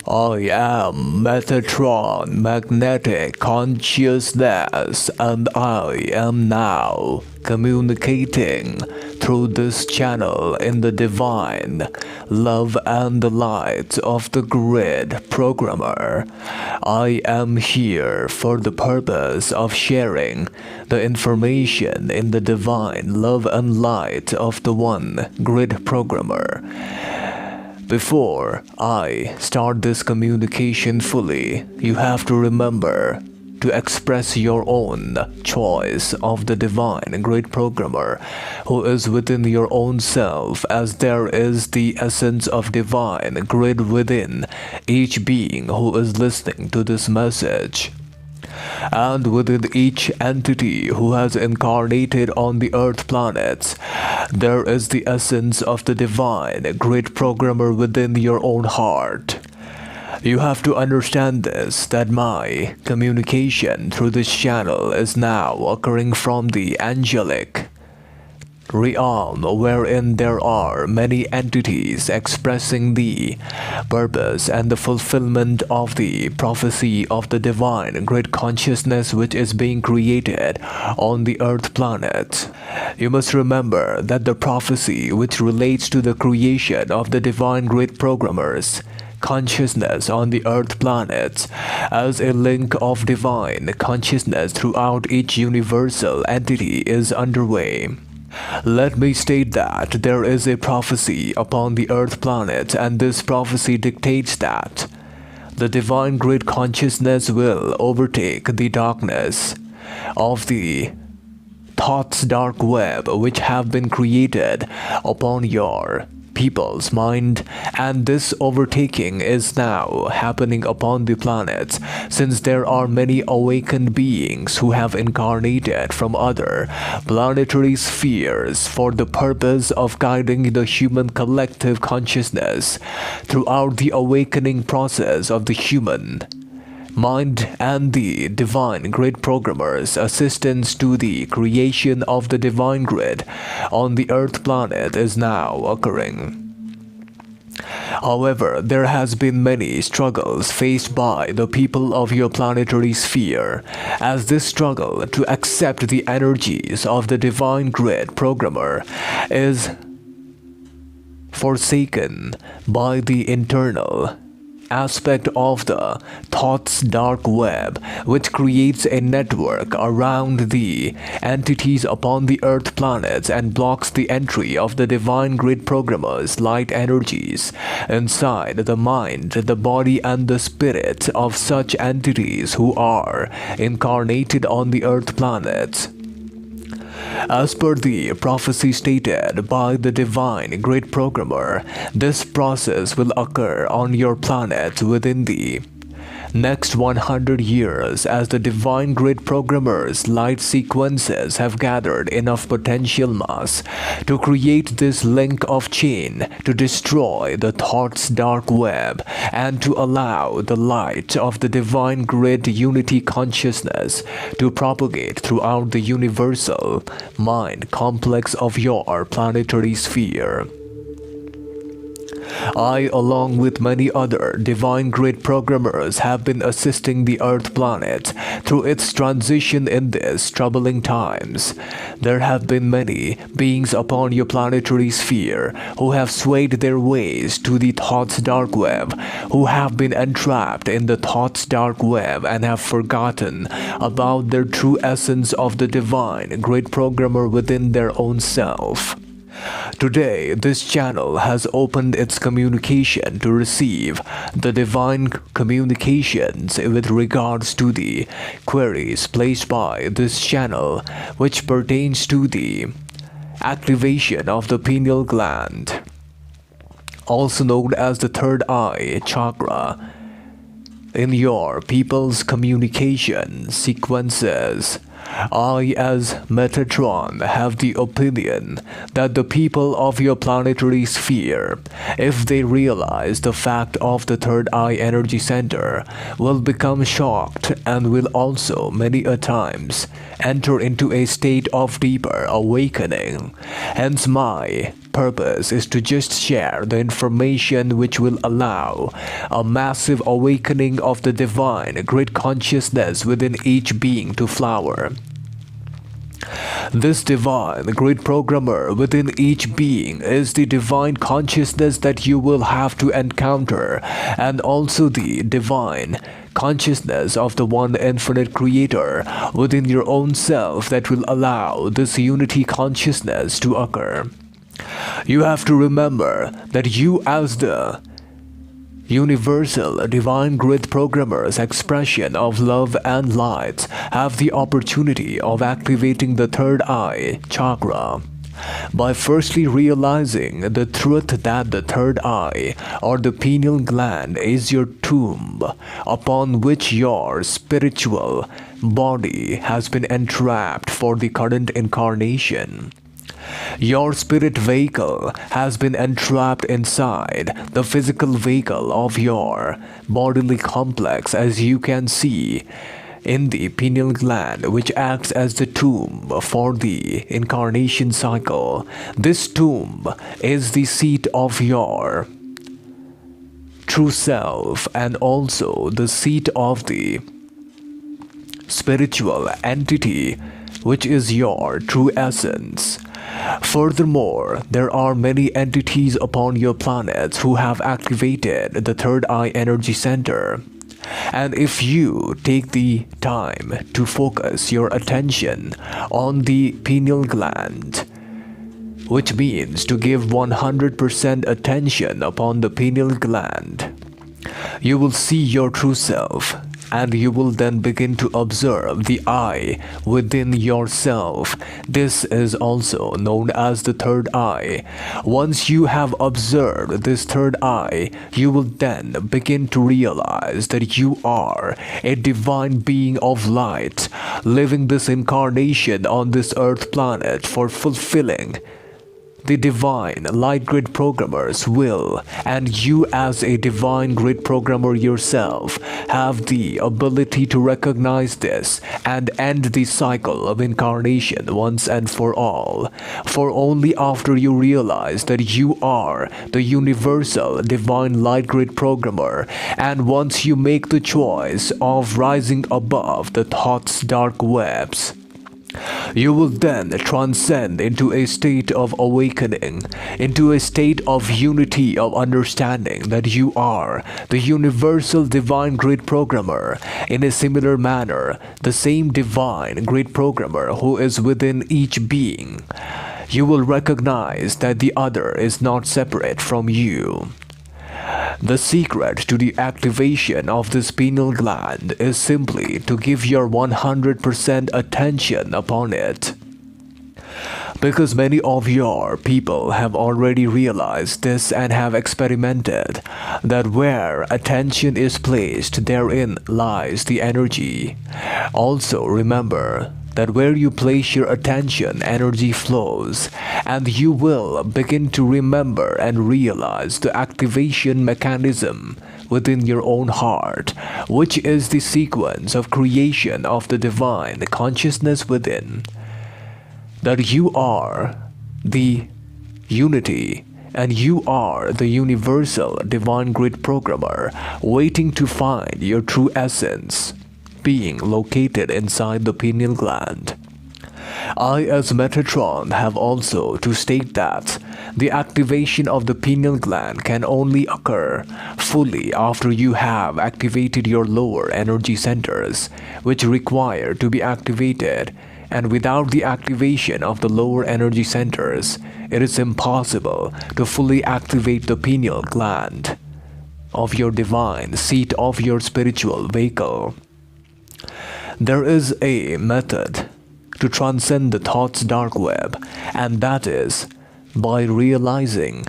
I am Metatron, magnetic consciousness, and I am now communicating through this channel in the divine love and the light of the grid programmer. I am here for the purpose of sharing the information in the divine love and light of the one grid programmer. Before I start this communication fully, you have to remember to express your own choice of the divine great programmer who is within your own self, as there is the essence of divine grid within each being who is listening to this message. And within each entity who has incarnated on the earth planets, there is the essence of the divine great programmer within your own heart. You have to understand this, that my communication through this channel is now occurring from the angelic realm, wherein there are many entities expressing the purpose and the fulfillment of the prophecy of the divine great consciousness which is being created on the earth planet. You must remember that the prophecy which relates to the creation of the divine great programmers consciousness on the earth planet as a link of divine consciousness throughout each universal entity is underway. Let me state that there is a prophecy upon the earth planet, and this prophecy dictates that the divine great consciousness will overtake the darkness of the thoughts dark web which have been created upon your people's mind, and this overtaking is now happening upon the planets, since there are many awakened beings who have incarnated from other planetary spheres for the purpose of guiding the human collective consciousness throughout the awakening process of the human mind, and the divine great programmer's assistance to the creation of the divine grid on the earth planet is now occurring. However, there has been many struggles faced by the people of your planetary sphere, as this struggle to accept the energies of the divine grid programmer is forsaken by the internal aspect of the thought's dark web, which creates a network around the entities upon the earth planets and blocks the entry of the divine grid programmer's light energies inside the mind, the body and the spirit of such entities who are incarnated on the earth planets. As per the prophecy stated by the divine great programmer, this process will occur on your planet within the next 100 years, as the divine great programmer's light sequences have gathered enough potential mass to create this link of chain to destroy the thought's dark web and to allow the light of the divine grid unity consciousness to propagate throughout the universal mind complex of your planetary sphere. I, along with many other divine great programmers, have been assisting the earth planet through its transition in these troubling times. There have been many beings upon your planetary sphere who have swayed their ways to the thought's dark web, who have been entrapped in the thought's dark web and have forgotten about their true essence of the divine great programmer within their own self. Today, this channel has opened its communication to receive the divine communications with regards to the queries placed by this channel, which pertains to the activation of the pineal gland, also known as the third eye chakra, in your people's communication sequences. I, as Metatron, have the opinion that the people of your planetary sphere, if they realize the fact of the third eye energy center, will become shocked and will also many a times enter into a state of deeper awakening. Hence my purpose is to just share the information which will allow a massive awakening of the divine great consciousness within each being to flower. This divine great programmer within each being is the divine consciousness that you will have to encounter, and also the divine consciousness of the one infinite creator within your own self that will allow this unity consciousness to occur. You have to remember that you, as the universal divine grid programmer's expression of love and light, have the opportunity of activating the third eye chakra by firstly realizing the truth that the third eye or the pineal gland is your tomb upon which your spiritual body has been entrapped for the current incarnation. Your spirit vehicle has been entrapped inside the physical vehicle of your bodily complex, as you can see in the pineal gland, which acts as the tomb for the incarnation cycle. This tomb is the seat of your true self and also the seat of the spiritual entity, which is your true essence. Furthermore, there are many entities upon your planets who have activated the third eye energy center. And if you take the time to focus your attention on the pineal gland, which means to give 100% attention upon the pineal gland, you will see your true self, and you will then begin to observe the eye within yourself. This is also known as the third eye. Once you have observed this third eye, you will then begin to realize that you are a divine being of light, living this incarnation on this earth planet for fulfilling the divine light grid programmer's will, and you as a divine grid programmer yourself have the ability to recognize this and end the cycle of incarnation once and for all. For only after you realize that you are the universal divine light grid programmer, and once you make the choice of rising above the thought's dark webs, you will then transcend into a state of awakening, into a state of unity of understanding that you are the universal divine grid programmer. In a similar manner, the same divine grid programmer who is within each being, you will recognize that the other is not separate from you. The secret to the activation of this pineal gland is simply to give your 100% attention upon it. Because many of your people have already realized this and have experimented that where attention is placed, therein lies the energy. Also remember that where you place your attention, energy flows, and you will begin to remember and realize the activation mechanism within your own heart, which is the sequence of creation of the divine consciousness within. That you are the unity, and you are the universal divine grid programmer waiting to find your true essence, being located inside the pineal gland. I as Metatron have also to state that the activation of the pineal gland can only occur fully after you have activated your lower energy centers, which require to be activated, and without the activation of the lower energy centers, it is impossible to fully activate the pineal gland of your divine seat of your spiritual vehicle. There is a method to transcend the thought's dark web, and that is by realizing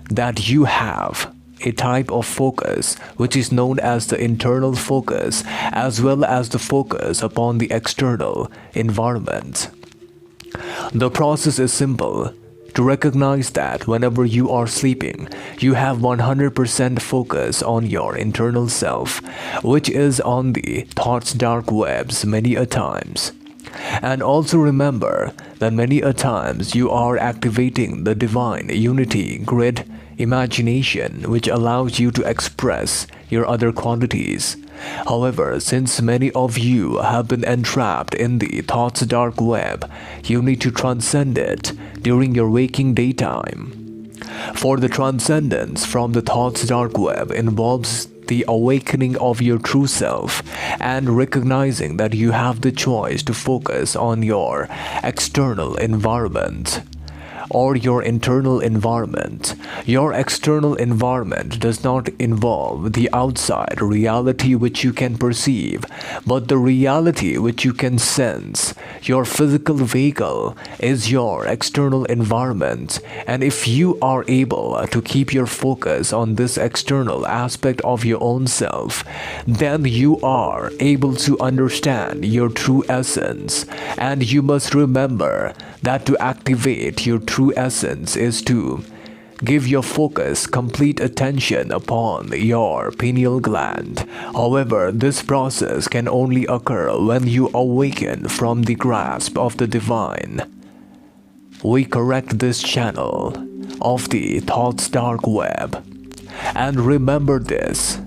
that you have a type of focus which is known as the internal focus, as well as the focus upon the external environment. The process is simple. To recognize that whenever you are sleeping, you have 100% focus on your internal self, which is on the thought's dark webs many a times. And also remember that many a times you are activating the divine unity grid imagination, which allows you to express your other qualities. However, since many of you have been entrapped in the thought's dark web, you need to transcend it during your waking daytime. For the transcendence from the thought's dark web involves the awakening of your true self and recognizing that you have the choice to focus on your external environment or your internal environment. Your external environment does not involve the outside reality which you can perceive, but the reality which you can sense. Your physical vehicle is your external environment, and if you are able to keep your focus on this external aspect of your own self, then you are able to understand your true essence. And you must remember that to activate your true essence is to give your focus complete attention upon your pineal gland. However, this process can only occur when you awaken from the grasp of the divine. We correct this channel of the thought's dark web. And remember this,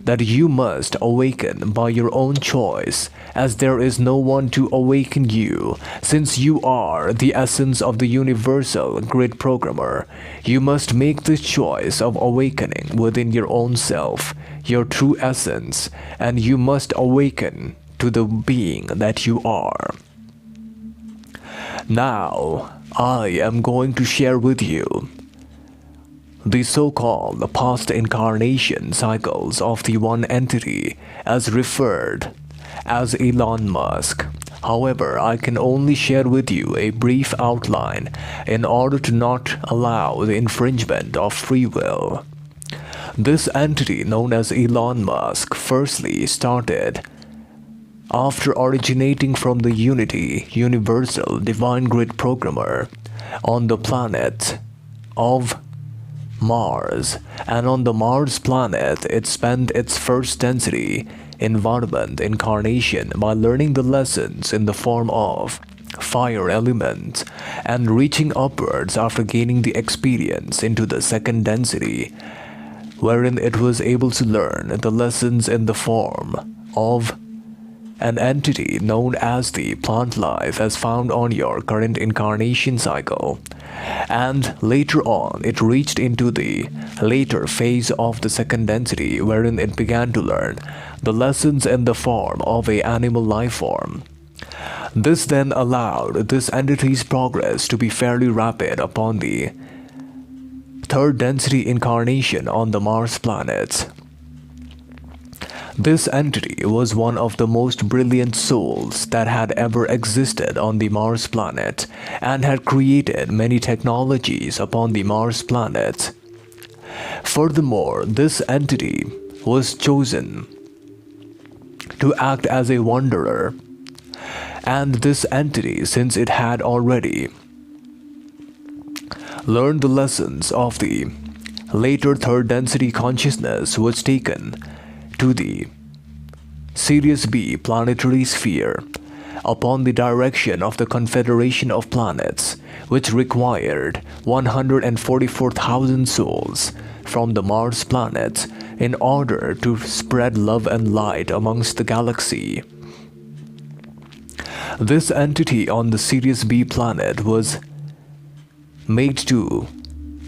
that you must awaken by your own choice, as there is no one to awaken you. Since you are the essence of the universal grid programmer, you must make the choice of awakening within your own self, your true essence, and you must awaken to the being that you are. Now, I am going to share with you the so-called past incarnation cycles of the one entity as referred as Elon Musk. However, I can only share with you a brief outline in order to not allow the infringement of free will. This entity known as Elon Musk firstly started after originating from the Unity Universal Divine Grid Programmer on the planet of Mars, and on the Mars planet it spent its first density environment incarnation by learning the lessons in the form of fire element and reaching upwards after gaining the experience into the second density, wherein it was able to learn the lessons in the form of an entity known as the plant life as found on your current incarnation cycle. And later on it reached into the later phase of the second density, wherein it began to learn the lessons in the form of an animal life form. This then allowed this entity's progress to be fairly rapid upon the third density incarnation on the Mars planet. This entity was one of the most brilliant souls that had ever existed on the Mars planet and had created many technologies upon the Mars planet. Furthermore, this entity was chosen to act as a wanderer, and this entity, since it had already learned the lessons of the later third density consciousness, was taken to the Sirius B planetary sphere upon the direction of the Confederation of Planets, which required 144,000 souls from the Mars planet in order to spread love and light amongst the galaxy. This entity on the Sirius B planet was made to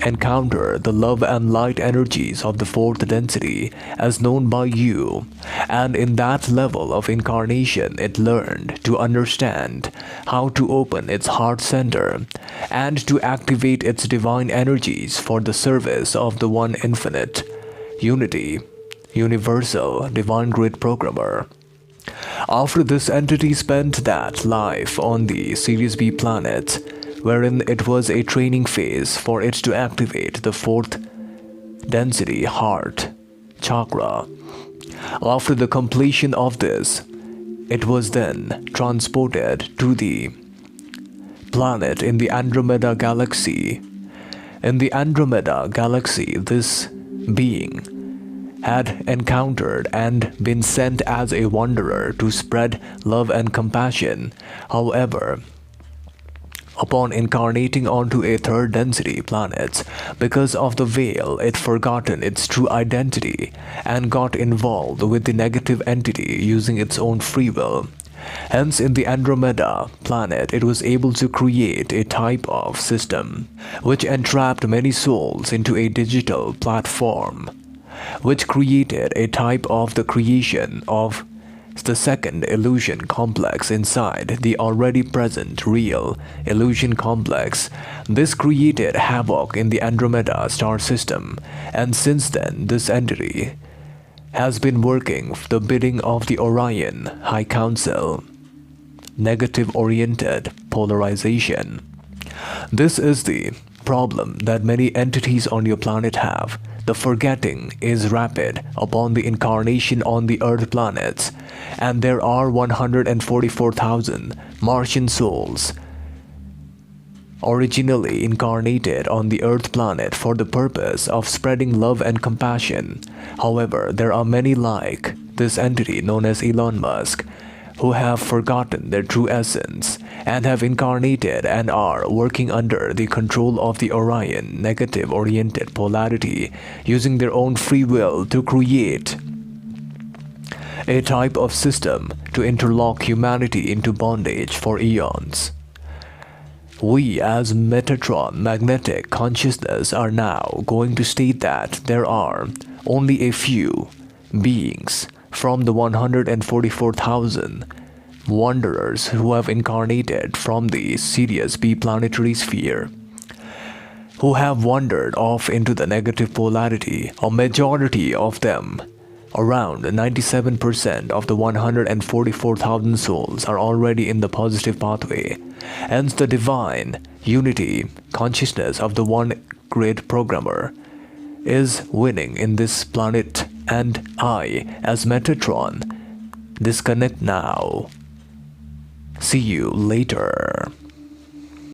encounter the love and light energies of the fourth density as known by you, and in that level of incarnation it learned to understand how to open its heart center and to activate its divine energies for the service of the one infinite unity universal divine grid programmer. After this entity spent that life on the Sirius B planet, wherein it was a training phase for it to activate the fourth density heart chakra. After the completion of this, it was then transported to the planet in the Andromeda galaxy. In the Andromeda galaxy, this being had encountered and been sent as a wanderer to spread love and compassion. However, upon incarnating onto a third density planet, because of the veil, it forgotten its true identity and got involved with the negative entity using its own free will. Hence, in the Andromeda planet, it was able to create a type of system which entrapped many souls into a digital platform, which created a type of the creation of the second illusion complex inside the already present real illusion complex. This created havoc in the Andromeda star system, and since then this entity has been working the bidding of the Orion High Council. Negative-oriented polarization. This is the problem that many entities on your planet have. The forgetting is rapid upon the incarnation on the Earth planets, and there are 144,000 Martian souls originally incarnated on the Earth planet for the purpose of spreading love and compassion. However, there are many like this entity known as Elon Musk who have forgotten their true essence and have incarnated and are working under the control of the Orion negative-oriented polarity, using their own free will to create a type of system to interlock humanity into bondage for eons. We as Metatron magnetic consciousness are now going to state that there are only a few beings from the 144,000 wanderers who have incarnated from the Sirius B planetary sphere, who have wandered off into the negative polarity. A majority of them, around 97% of the 144,000 souls, are already in the positive pathway. Hence the divine unity consciousness of the one great programmer is winning in this planet, and I, as Metatron, disconnect now. See you later.